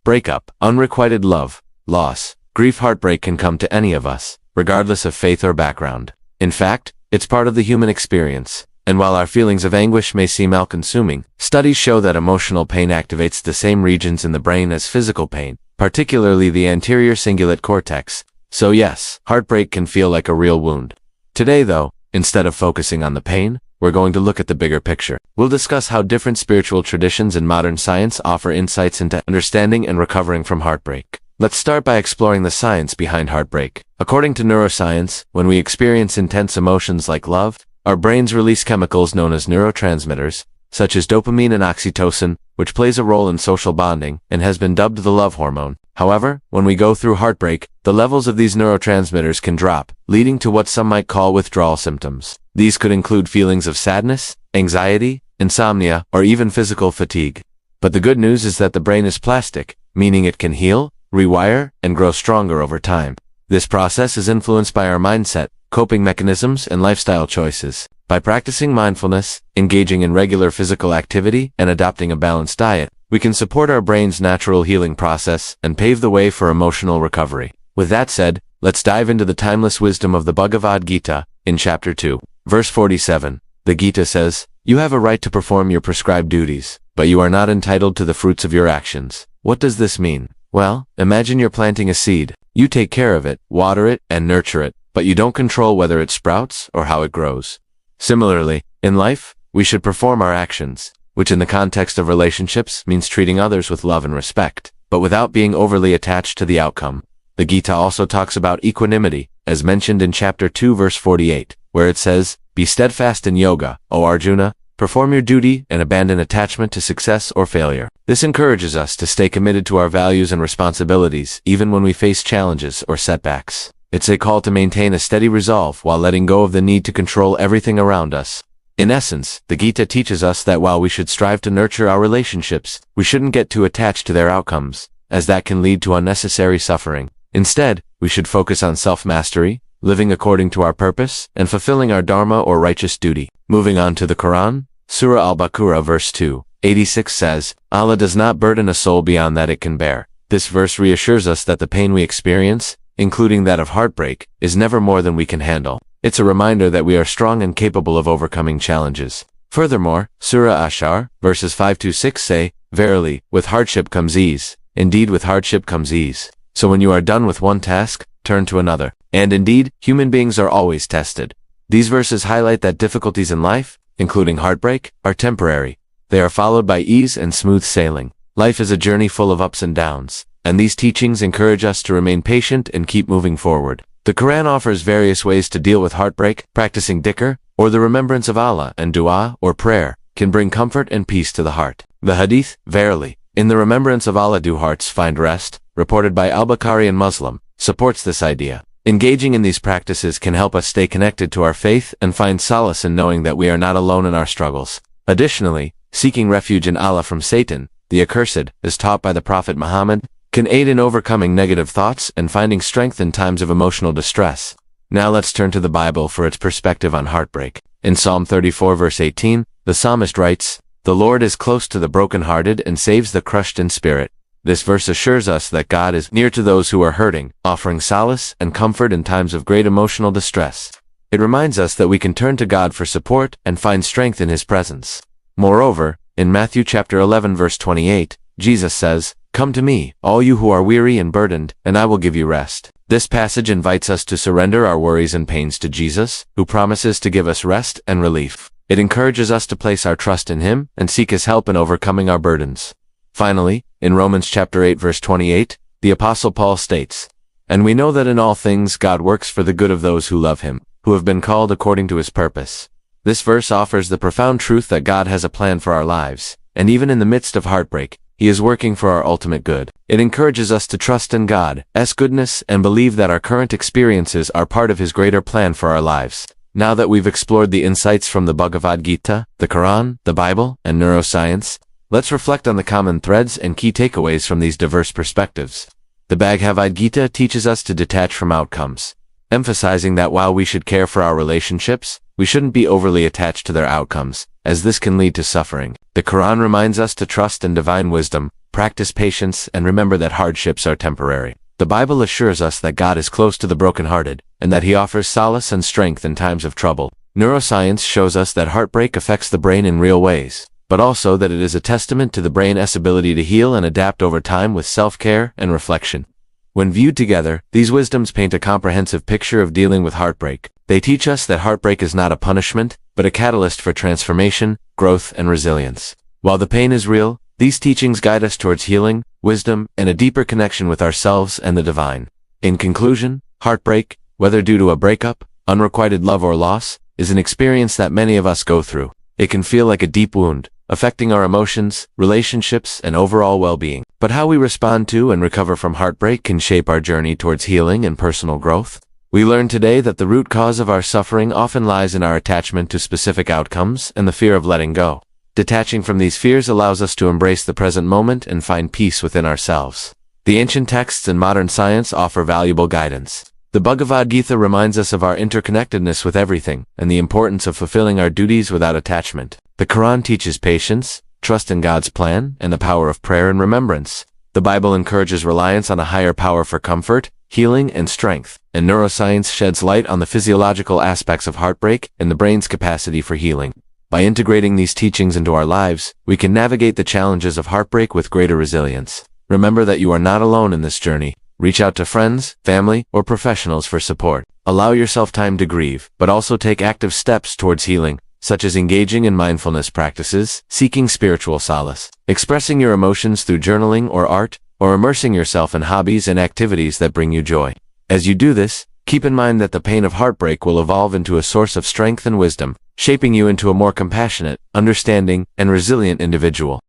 breakup, unrequited love, loss, grief, heartbreak can come to any of us, regardless of faith or background. In fact, it's part of the human experience. And while our feelings of anguish may seem all-consuming, studies show that emotional pain activates the same regions in the brain as physical pain, particularly the anterior cingulate cortex. So yes, heartbreak can feel like a real wound. Today though, instead of focusing on the pain, we're going to look at the bigger picture. We'll discuss how different spiritual traditions and modern science offer insights into understanding and recovering from heartbreak. Let's start by exploring the science behind heartbreak. According to neuroscience, when we experience intense emotions like love, our brains release chemicals known as neurotransmitters, such as dopamine and oxytocin, which plays a role in social bonding and has been dubbed the love hormone. However, when we go through heartbreak, the levels of these neurotransmitters can drop, leading to what some might call withdrawal symptoms. These could include feelings of sadness, anxiety, insomnia, or even physical fatigue. But the good news is that the brain is plastic, meaning it can heal, rewire, and grow stronger over time. This process is influenced by our mindset, coping mechanisms, and lifestyle choices. By practicing mindfulness, engaging in regular physical activity, and adopting a balanced diet, we can support our brain's natural healing process and pave the way for emotional recovery. With that said, let's dive into the timeless wisdom of the Bhagavad Gita, in Chapter 2, Verse 47. The Gita says, "You have a right to perform your prescribed duties, but you are not entitled to the fruits of your actions." What does this mean? Well, imagine you're planting a seed. You take care of it, water it, and nurture it, but you don't control whether it sprouts or how it grows. Similarly, in life, we should perform our actions, which in the context of relationships means treating others with love and respect, but without being overly attached to the outcome. The Gita also talks about equanimity, as mentioned in Chapter 2 verse 48, where it says, "Be steadfast in yoga, O Arjuna, perform your duty and abandon attachment to success or failure." This encourages us to stay committed to our values and responsibilities, even when we face challenges or setbacks. It's a call to maintain a steady resolve while letting go of the need to control everything around us. In essence, the Gita teaches us that while we should strive to nurture our relationships, we shouldn't get too attached to their outcomes, as that can lead to unnecessary suffering. Instead, we should focus on self-mastery, living according to our purpose, and fulfilling our dharma or righteous duty. Moving on to the Quran, Surah Al-Baqarah verse 286 says, "Allah does not burden a soul beyond that it can bear." This verse reassures us that the pain we experience, including that of heartbreak, is never more than we can handle. It's a reminder that we are strong and capable of overcoming challenges. Furthermore, Surah Ashar, verses 5-6 say, "Verily, with hardship comes ease. Indeed, with hardship comes ease. So when you are done with one task, turn to another." And indeed, human beings are always tested. These verses highlight that difficulties in life, including heartbreak, are temporary. They are followed by ease and smooth sailing. Life is a journey full of ups and downs, and these teachings encourage us to remain patient and keep moving forward. The Quran offers various ways to deal with heartbreak. Practicing dhikr, or the remembrance of Allah, and dua, or prayer, can bring comfort and peace to the heart. The Hadith, "Verily, in the remembrance of Allah do hearts find rest," reported by Al-Bukhari and Muslim, supports this idea. Engaging in these practices can help us stay connected to our faith and find solace in knowing that we are not alone in our struggles. Additionally, seeking refuge in Allah from Satan, the accursed, as taught by the Prophet Muhammad, can aid in overcoming negative thoughts and finding strength in times of emotional distress. Now let's turn to the Bible for its perspective on heartbreak. In Psalm 34 verse 18, the psalmist writes, "The Lord is close to the brokenhearted and saves the crushed in spirit." This verse assures us that God is near to those who are hurting, offering solace and comfort in times of great emotional distress. It reminds us that we can turn to God for support and find strength in His presence. Moreover, in Matthew chapter 11 verse 28, Jesus says, "Come to me, all you who are weary and burdened, and I will give you rest." This passage invites us to surrender our worries and pains to Jesus, who promises to give us rest and relief. It encourages us to place our trust in Him and seek His help in overcoming our burdens. Finally, in Romans chapter 8 verse 28, the Apostle Paul states, "And we know that in all things God works for the good of those who love Him, who have been called according to His purpose." This verse offers the profound truth that God has a plan for our lives, and even in the midst of heartbreak, He is working for our ultimate good. It encourages us to trust in God's goodness and believe that our current experiences are part of His greater plan for our lives. Now that we've explored the insights from the Bhagavad Gita, the Quran, the Bible, and neuroscience, let's reflect on the common threads and key takeaways from these diverse perspectives. The Bhagavad Gita teaches us to detach from outcomes, emphasizing that while we should care for our relationships, we shouldn't be overly attached to their outcomes, as this can lead to suffering. The Quran reminds us to trust in divine wisdom, practice patience, and remember that hardships are temporary. The Bible assures us that God is close to the brokenhearted, and that He offers solace and strength in times of trouble. Neuroscience shows us that heartbreak affects the brain in real ways, but also that it is a testament to the brain's ability to heal and adapt over time with self-care and reflection. When viewed together, these wisdoms paint a comprehensive picture of dealing with heartbreak. They teach us that heartbreak is not a punishment, but a catalyst for transformation, growth, and resilience. While the pain is real, these teachings guide us towards healing, wisdom, and a deeper connection with ourselves and the divine. In conclusion, heartbreak, whether due to a breakup, unrequited love, or loss, is an experience that many of us go through. It can feel like a deep wound, affecting our emotions, relationships, and overall well-being. But how we respond to and recover from heartbreak can shape our journey towards healing and personal growth. We learned today that the root cause of our suffering often lies in our attachment to specific outcomes and the fear of letting go. Detaching from these fears allows us to embrace the present moment and find peace within ourselves. The ancient texts and modern science offer valuable guidance. The Bhagavad Gita reminds us of our interconnectedness with everything and the importance of fulfilling our duties without attachment. The Quran teaches patience, trust in God's plan, and the power of prayer and remembrance. The Bible encourages reliance on a higher power for comfort, healing, and strength. And neuroscience sheds light on the physiological aspects of heartbreak and the brain's capacity for healing. By integrating these teachings into our lives, we can navigate the challenges of heartbreak with greater resilience. Remember that you are not alone in this journey. Reach out to friends, family, or professionals for support. Allow yourself time to grieve, but also take active steps towards healing, such as engaging in mindfulness practices, seeking spiritual solace, expressing your emotions through journaling or art, or immersing yourself in hobbies and activities that bring you joy. As you do this, keep in mind that the pain of heartbreak will evolve into a source of strength and wisdom, shaping you into a more compassionate, understanding, and resilient individual.